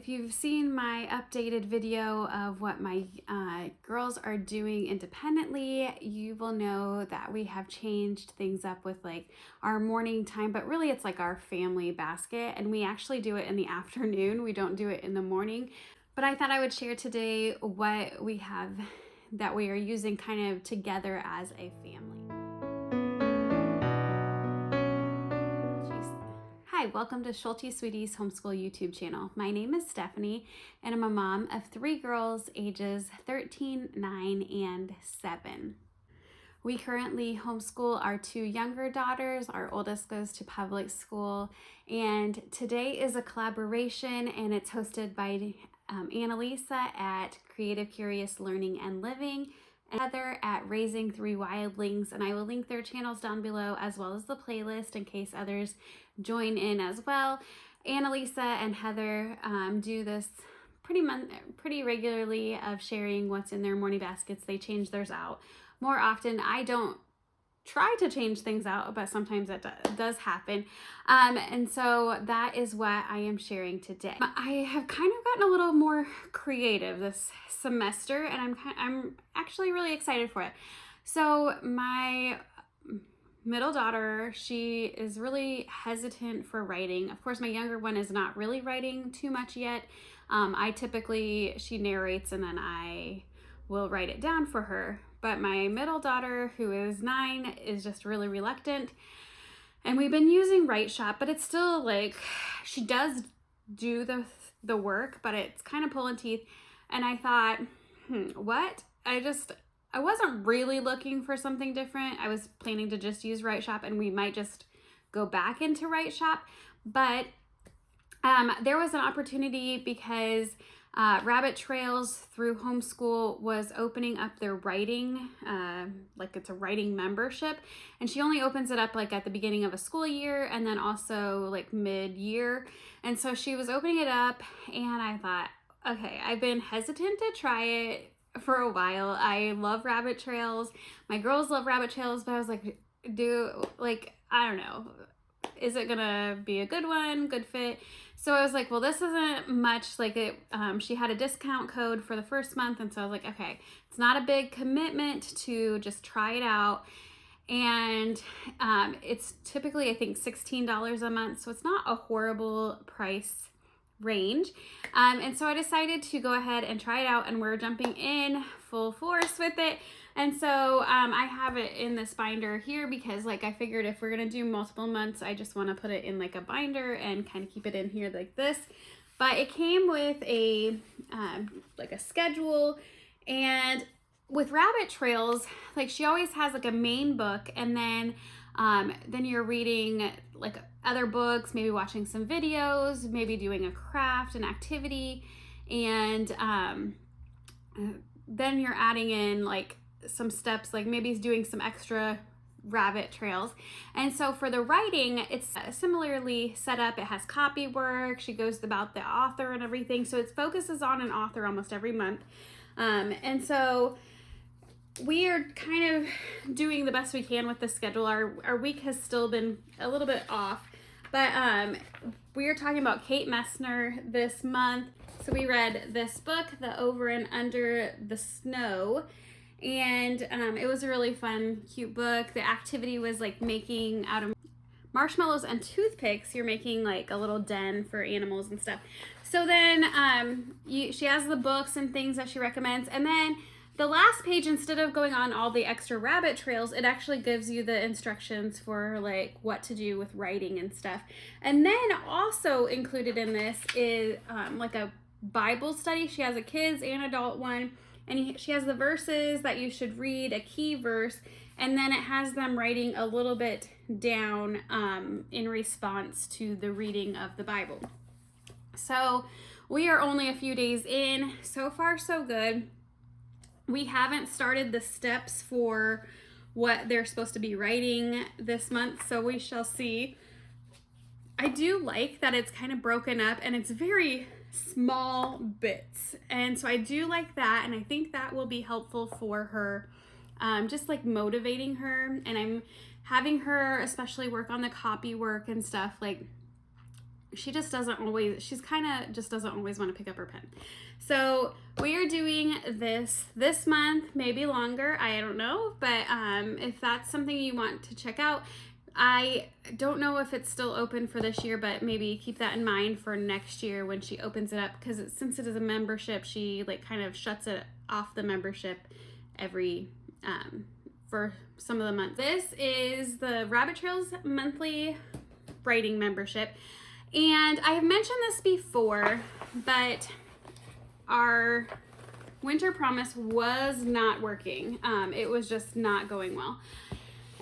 If you've seen my updated video of what my girls are doing independently, you will know that we have changed things up with like our morning time, but really it's like our family basket, and we actually do it in the afternoon. We don't do it in the morning. But I thought I would share today what we have that we are using kind of together as a family. Hi, welcome to Schulte Sweetie's Homeschool YouTube channel. My name is Stephanie, and I'm a mom of 3 girls ages 13, 9, and 7. We currently homeschool our 2 younger daughters. Our oldest goes to public school, and today is a collaboration, and it's hosted by Annalisa at Creative Curious Learning and Living, and Heather at Raising 3 Wildlings, and I will link their channels down below as well as the playlist in case others join in as well. Annalisa and Heather do this pretty regularly of sharing what's in their morning baskets. They change theirs out more often. I don't try to change things out, but sometimes that does happen. And so that is what I am sharing today. I have kind of gotten a little more creative this semester, and I'm actually really excited for it. So my middle daughter, she is really hesitant for writing. Of course, my younger one is not really writing too much yet. She narrates and then I will write it down for her. But my middle daughter, who is 9, is just really reluctant. And we've been using Write Shop, but it's still like, she does do the work, but it's kind of pulling teeth. And I thought, what? I wasn't really looking for something different. I was planning to just use Write Shop, and we might just go back into Write Shop. But there was an opportunity because Rabbit Trails through Homeschool was opening up their writing, like it's a writing membership, and she only opens it up like at the beginning of a school year and then also like mid-year. And so she was opening it up, and I thought, okay, I've been hesitant to try it for a while. I love Rabbit Trails. My girls love Rabbit Trails, but I was like, I don't know. Is it gonna be a good one, good fit? So I was like, well, this isn't much like it. She had a discount code for the first month, and so I was like, okay, it's not a big commitment to just try it out. And it's typically, I think, $16 a month, so it's not a horrible price range. And so I decided to go ahead and try it out, and we're jumping in full force with it. And so I have it in this binder here because like I figured if we're gonna do multiple months, I just want to put it in like a binder and kind of keep it in here like this. But it came with a like a schedule, and with Rabbit Trails, like she always has like a main book, and then you're reading like other books, maybe watching some videos, maybe doing a craft, an activity, and then you're adding in like some steps, like maybe doing some extra rabbit trails. And so for the writing, it's similarly set up. It has copy work. She goes about the author and everything. So it focuses on an author almost every month. And so we are kind of doing the best we can with the schedule. Our week has still been a little bit off, but we are talking about Kate Messner this month. So we read this book, The Over and Under the Snow, and it was a really fun, cute book. The activity was like making out of marshmallows and toothpicks, you're making like a little den for animals and stuff. So then she has the books and things that she recommends, and then the last page, instead of going on all the extra rabbit trails, it actually gives you the instructions for like what to do with writing and stuff. And then also included in this is like a Bible study. She has a kids and adult one, and she has the verses that you should read, a key verse, and then it has them writing a little bit down in response to the reading of the Bible. So we are only a few days in. So far, so good. We haven't started the steps for what they're supposed to be writing this month, so we shall see. I do like that it's kind of broken up and it's very small bits, and so I do like that, and I think that will be helpful for her, just like motivating her. And I'm having her especially work on the copy work and stuff, like she just doesn't always, she's kind of just doesn't always want to pick up her pen. So we are doing this month, maybe longer, I don't know, but if that's something you want to check out, I don't know if it's still open for this year, but maybe keep that in mind for next year when she opens it up, because since it is a membership, she like kind of shuts it off the membership every for some of the months. This is the Rabbit Trails monthly writing membership, and I have mentioned this before, but our winter promise was not working. It was just not going well.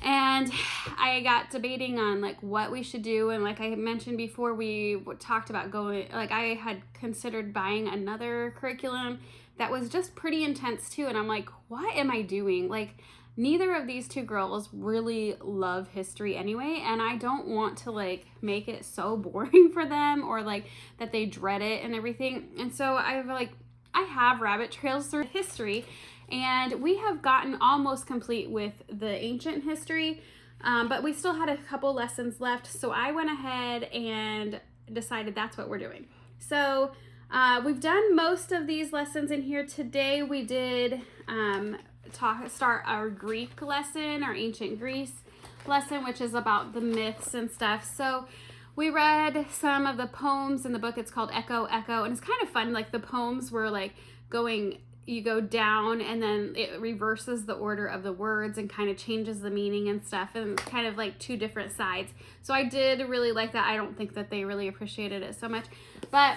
And I got debating on like what we should do. And like I mentioned before, we talked about going, like I had considered buying another curriculum that was just pretty intense too. And I'm like, what am I doing? Like neither of these two girls really love history anyway. And I don't want to like make it so boring for them or like that they dread it and everything. And so I have Rabbit Trails through history. And we have gotten almost complete with the ancient history, but we still had a couple lessons left. So I went ahead and decided that's what we're doing. So we've done most of these lessons in here. Today we did start our Greek lesson, our ancient Greece lesson, which is about the myths and stuff. So we read some of the poems in the book. It's called Echo, Echo, and it's kind of fun. Like the poems were like you go down and then it reverses the order of the words and kind of changes the meaning and stuff, and kind of like two different sides. So I did really like that. I don't think that they really appreciated it so much, but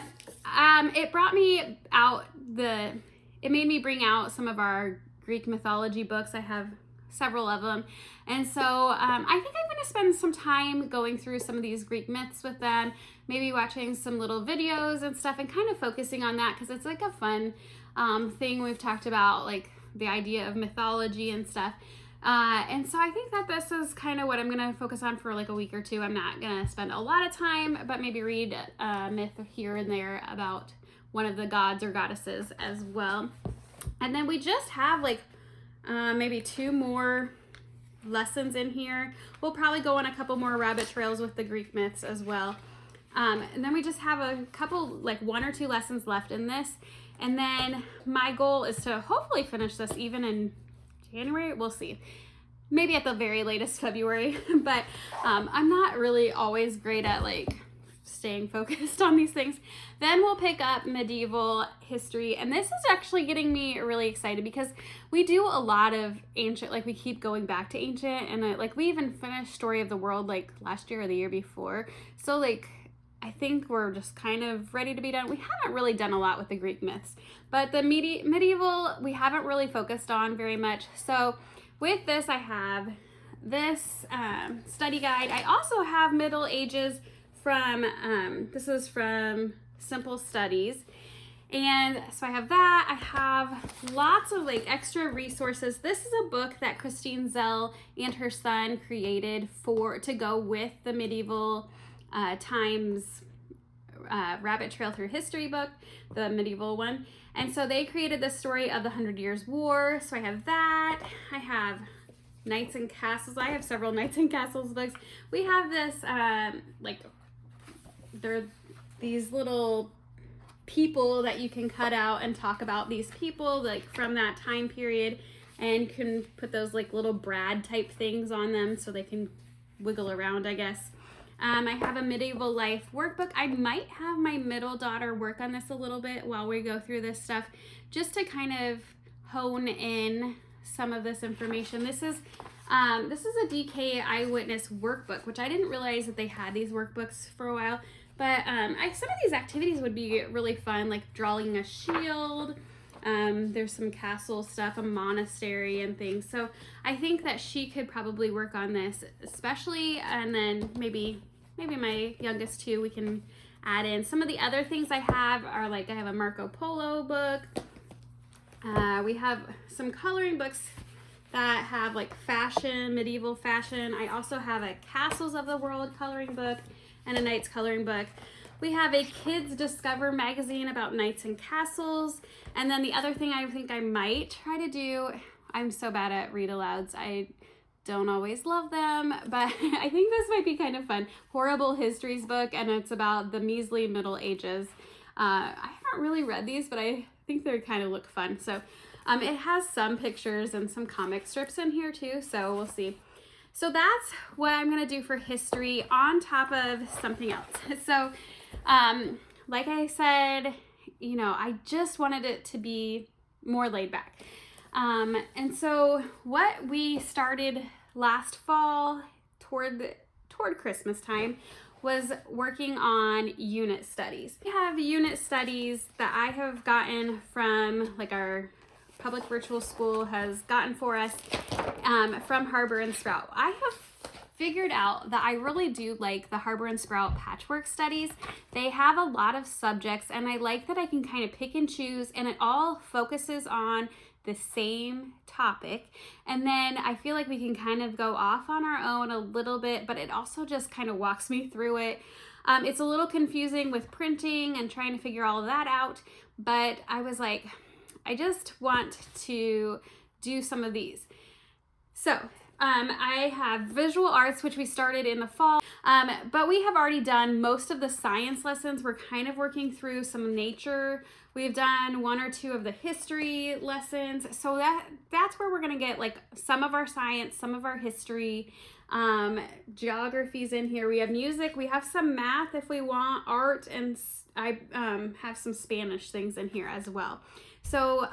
it brought me out it made me bring out some of our Greek mythology books. I have several of them. And so I think I'm going to spend some time going through some of these Greek myths with them, maybe watching some little videos and stuff and kind of focusing on that, because it's like a fun thing. We've talked about like the idea of mythology and stuff. And so I think that this is kind of what I'm going to focus on for like a week or two. I'm not going to spend a lot of time, but maybe read a myth here and there about one of the gods or goddesses as well. And then we just have like maybe 2 more lessons in here. We'll probably go on a couple more rabbit trails with the Greek myths as well. And then we just have a couple, like 1 or 2 lessons left in this. And then my goal is to hopefully finish this even in January. We'll see. Maybe at the very latest February. But I'm not really always great at like staying focused on these things. Then we'll pick up medieval history. And this is actually getting me really excited because we do a lot of ancient, like we keep going back to ancient. And like we even finished Story of the World like last year or the year before. So like I think we're just kind of ready to be done. We haven't really done a lot with the Greek myths, but the medieval we haven't really focused on very much. So with this, I have this study guide. I also have Middle Ages from, this is from Simple Studies. And so I have that. I have lots of like extra resources. This is a book that Christine Zell and her son created to go with the medieval times Rabbit Trail Through History book, the medieval one. And so they created the story of the 100 Years' War. So I have that. I have Knights and Castles. I have several Knights and Castles books. We have this, like, they're these little people that you can cut out and talk about these people, like, from that time period, and can put those, like, little Brad type things on them so they can wiggle around, I guess. I have a medieval life workbook. I might have my middle daughter work on this a little bit while we go through this stuff, just to kind of hone in some of this information. This is a DK Eyewitness workbook, which I didn't realize that they had these workbooks for a while. But some of these activities would be really fun, like drawing a shield. There's some castle stuff, a monastery and things. So I think that she could probably work on this, especially, and then maybe my youngest too, we can add in. Some of the other things I have are like, I have a Marco Polo book. We have some coloring books that have like fashion, medieval fashion. I also have a Castles of the World coloring book and a Knights coloring book. We have a Kids Discover magazine about knights and castles. And then the other thing I think I might try to do, I'm so bad at read alouds. I don't always love them, but I think this might be kind of fun. Horrible Histories book, and it's about the measly Middle Ages. I haven't really read these, but I think they kind of look fun. So it has some pictures and some comic strips in here too, so we'll see. So that's what I'm gonna do for history on top of something else. So like I said, you know, I just wanted it to be more laid back. And so what we started last fall toward Christmas time was working on unit studies. We have unit studies that I have gotten from, like, our public virtual school has gotten for us from Harbor and Sprout. I have figured out that I really do like the Harbor and Sprout patchwork studies. They have a lot of subjects, and I like that I can kind of pick and choose, and it all focuses on the same topic. And then I feel like we can kind of go off on our own a little bit, but it also just kind of walks me through it. It's a little confusing with printing and trying to figure all of that out, but I was like, I just want to do some of these. So I have visual arts, which we started in the fall, but we have already done most of the science lessons. We're kind of working through some nature. We've done one or two of the history lessons. So that's where we're gonna get like some of our science, some of our history, geography's in here. We have music, we have some math if we want, art, and I have some Spanish things in here as well. So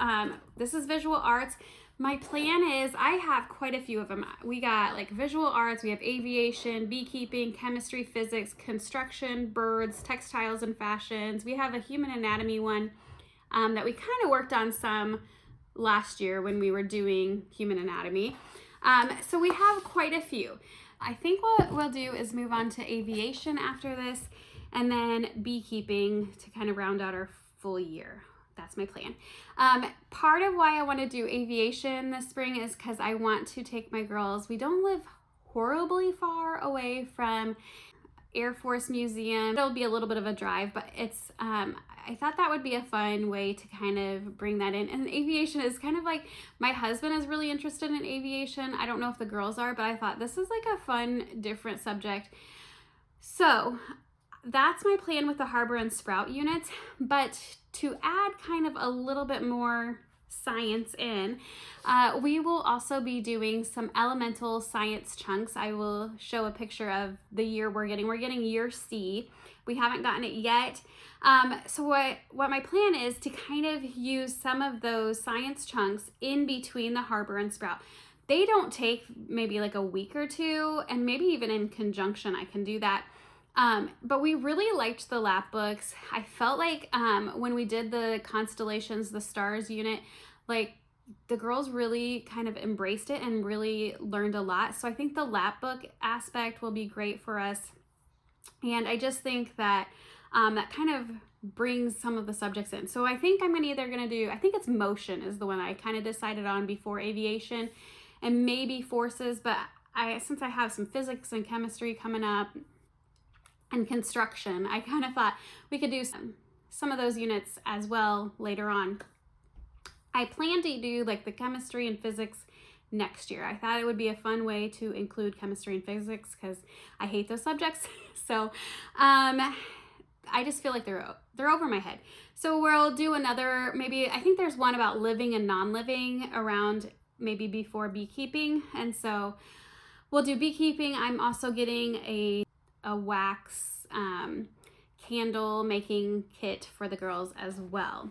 this is visual arts. My plan is, I have quite a few of them. We got like visual arts, we have aviation, beekeeping, chemistry, physics, construction, birds, textiles and fashions. We have a human anatomy one that we kind of worked on some last year when we were doing human anatomy. So we have quite a few. I think what we'll do is move on to aviation after this, and then beekeeping to kind of round out our full year. That's my plan. Part of why I want to do aviation this spring is because I want to take my girls. We don't live horribly far away from Air Force Museum. It'll be a little bit of a drive, but it's I thought that would be a fun way to kind of bring that in. And aviation is kind of like, my husband is really interested in aviation. I don't know if the girls are, but I thought this is like a fun, different subject. So that's my plan with the Harbor and Sprout units. But to add kind of a little bit more science in, we will also be doing some elemental science chunks. I will show a picture of the year we're getting. We're getting year C. We haven't gotten it yet. So what my plan is to kind of use some of those science chunks in between the Harbor and Sprout. They don't take maybe like a week or two, and maybe even in conjunction I can do that. But we really liked the lap books. I felt like when we did the constellations, the stars unit, like the girls really kind of embraced it and really learned a lot. So I think the lap book aspect will be great for us. And I just think that that kind of brings some of the subjects in. So I think I'm either going to do, I think it's motion is the one I kind of decided on before aviation, and maybe forces, but since I have some physics and chemistry coming up, and construction, I kind of thought we could do some of those units as well later on. I plan to do like the chemistry and physics next year. I thought it would be a fun way to include chemistry and physics because I hate those subjects. So I just feel like they're over my head. So we'll do another, maybe, I think there's one about living and non-living around maybe before beekeeping. And so we'll do beekeeping. I'm also getting a wax candle making kit for the girls as well.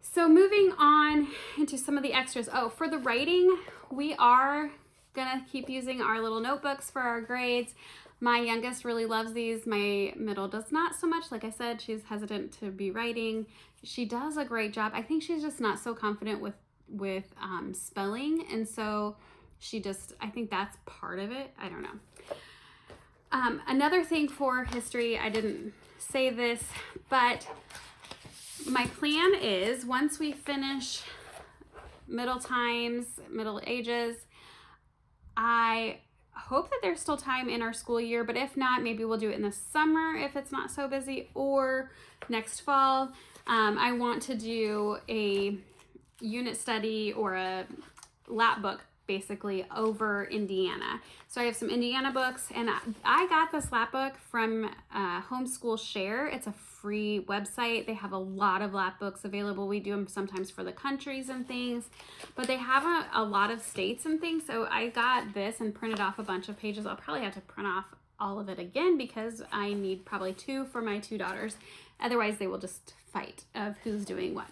So moving on into some of the extras. Oh, for the writing, we are gonna keep using our little notebooks for our grades. My youngest really loves these. My middle does not so much. Like I said, she's hesitant to be writing. She does a great job. I think she's just not so confident with spelling, and so I think that's part of it. I don't know. Another thing for history, I didn't say this, but my plan is once we finish Middle Times, Middle Ages, I hope that there's still time in our school year, but if not, maybe we'll do it in the summer if it's not so busy, or next fall. I want to do a unit study or a lap book basically over Indiana. So I have some Indiana books, and I got this lap book from Homeschool Share. It's a free website. They have a lot of lap books available. We do them sometimes for the countries and things, but they have a lot of states and things. So I got this and printed off a bunch of pages. I'll probably have to print off all of it again because I need probably 2 for my 2 daughters. Otherwise they will just fight of who's doing what.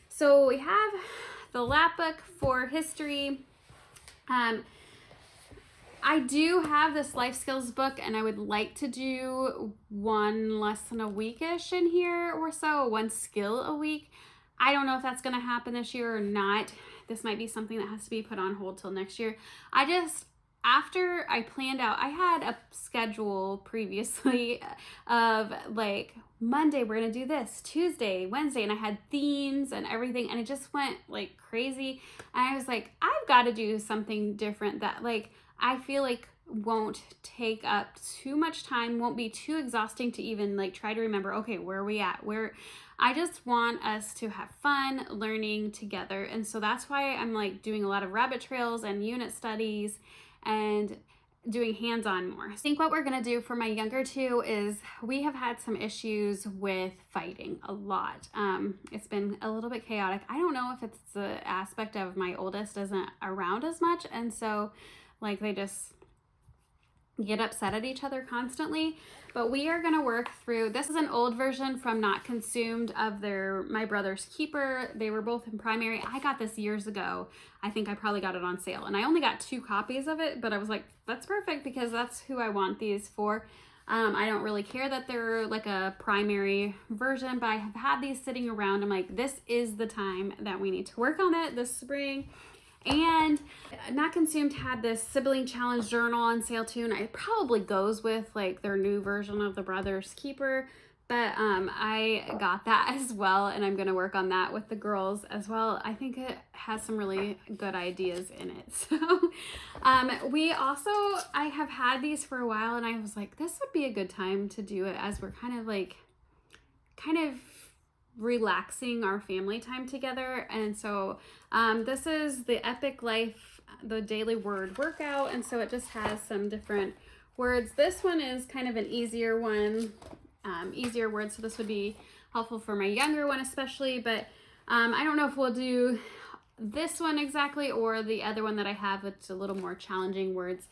So we have the lap book for history. I do have this life skills book, and I would like to do 1 lesson a weekish in here or so, 1 skill a week. I don't know if that's going to happen this year or not. This might be something that has to be put on hold till next year. After I planned out, I had a schedule previously of like Monday, we're going to do this, Tuesday, Wednesday, and I had themes and everything, and it just went like crazy. And I was like, I've got to do something different that like I feel like won't take up too much time, won't be too exhausting to even like try to remember, okay, where are we at? I just want us to have fun learning together. And so that's why I'm like doing a lot of rabbit trails and unit studies and doing hands-on more. I think what we're gonna do for my younger 2 is we have had some issues with fighting a lot. It's been a little bit chaotic. I don't know if it's the aspect of my oldest isn't around as much, and so like they just get upset at each other constantly. But we are going to work through, this is an old version from Not Consumed of My Brother's Keeper. They were both in primary. I got this years ago. I think I probably got it on sale, and I only got 2 copies of it, but I was like, that's perfect because that's who I want these for. I don't really care that they're like a primary version, but I have had these sitting around. I'm like, this is the time that we need to work on it this spring. And Not Consumed had this sibling challenge journal on sale too, and it probably goes with like their new version of the Brother's Keeper, but I got that as well, and I'm going to work on that with the girls as well. I think it has some really good ideas in it. So I have had these for a while, and I was like, this would be a good time to do it as we're kind of relaxing our family time together. And so this is the Epic Life, the daily word workout, and so it just has some different words. This one is kind of an easier one, easier words, so this would be helpful for my younger one especially, but I don't know if we'll do this one exactly or the other one that I have, it's a little more challenging words.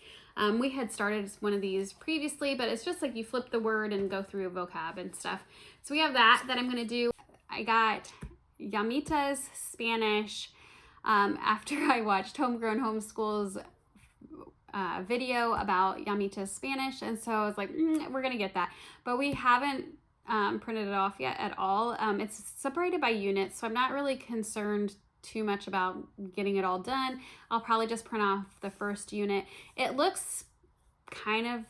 We had started one of these previously, but it's just like you flip the word and go through a vocab and stuff. So we have that I'm going to do. I got Yamita's Spanish after I watched Homegrown Homeschool's video about Yamita's Spanish, and so I was like, we're gonna get that, but we haven't printed it off yet at all. It's separated by units, so I'm not really concerned too much about getting it all done. I'll probably just print off the first unit. It looks kind of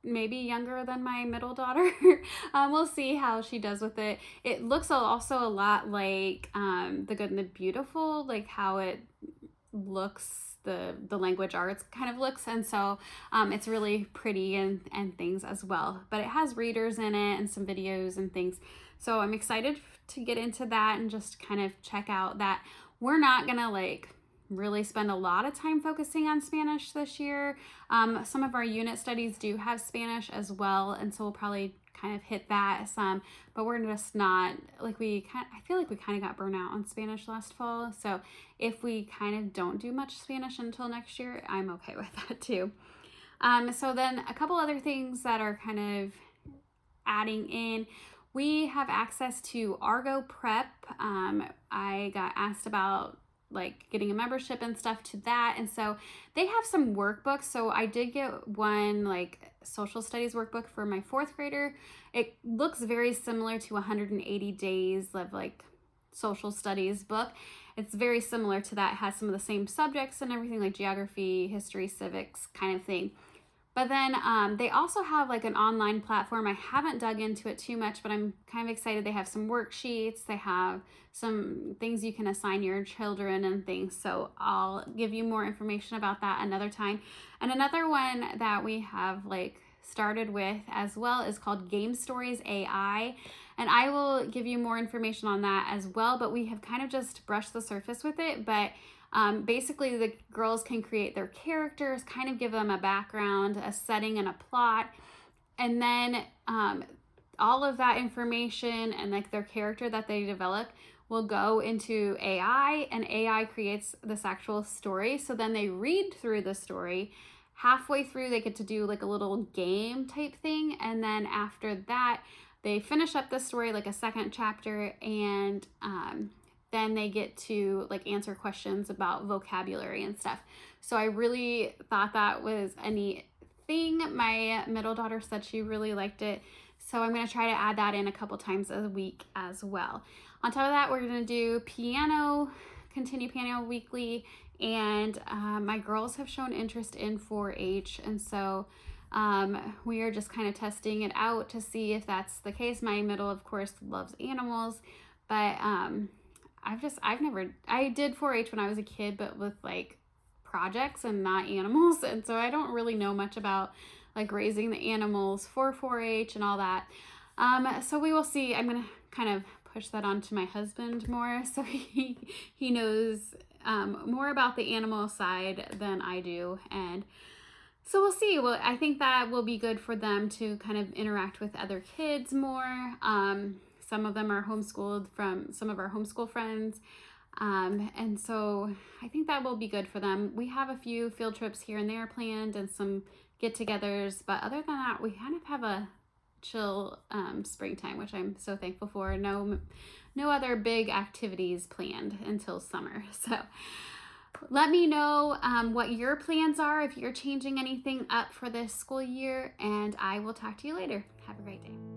maybe younger than my middle daughter. We'll see how she does with it. It looks also a lot like The Good and the Beautiful, like how it looks, the language arts kind of looks, and so it's really pretty and things as well. But it has readers in it and some videos and things. So I'm excited to get into that and just kind of check out that. We're not gonna like really spend a lot of time focusing on Spanish this year. Some of our unit studies do have Spanish as well, and so we'll probably kind of hit that some, but we're just not like I feel like we kind of got burnt out on Spanish last fall, so if we kind of don't do much Spanish until next year, I'm okay with that too. So then a couple other things that are kind of adding in. We have access to Argo Prep. I got asked about like getting a membership and stuff to that, and so they have some workbooks. So I did get one like social studies workbook for my 4th grader. It looks very similar to 180 days of like social studies book. It's very similar to that. It has some of the same subjects and everything, like geography, history, civics kind of thing. But then they also have like an online platform. I haven't dug into it too much, but I'm kind of excited. They have some worksheets. They have some things you can assign your children and things. So I'll give you more information about that another time. And another one that we have like started with as well is called Game Stories AI. And I will give you more information on that as well. But we have kind of just brushed the surface with it. But Basically, the girls can create their characters, kind of give them a background, a setting, and a plot. And then all of that information and like their character that they develop will go into AI, and AI creates this actual story. So then they read through the story. Halfway through, they get to do like a little game type thing. And then after that, they finish up the story, like a second chapter, and then they get to like answer questions about vocabulary and stuff. So I really thought that was a neat thing. My middle daughter said she really liked it. So I'm going to try to add that in a couple times a week as well. On top of that, we're going to do piano, continue piano weekly. And my girls have shown interest in 4-H. And so we are just kind of testing it out to see if that's the case. My middle, of course, loves animals, but I did 4-H when I was a kid, but with like projects and not animals. And so I don't really know much about like raising the animals for 4-H and all that. So we will see. I'm going to kind of push that on to my husband more, so he knows more about the animal side than I do. And so we'll see. Well, I think that will be good for them to kind of interact with other kids more. Some of them are homeschooled from some of our homeschool friends. And so I think that will be good for them. We have a few field trips here and there planned and some get-togethers, but other than that, we kind of have a chill springtime, which I'm so thankful for. No other big activities planned until summer. So let me know what your plans are, if you're changing anything up for this school year, and I will talk to you later. Have a great day.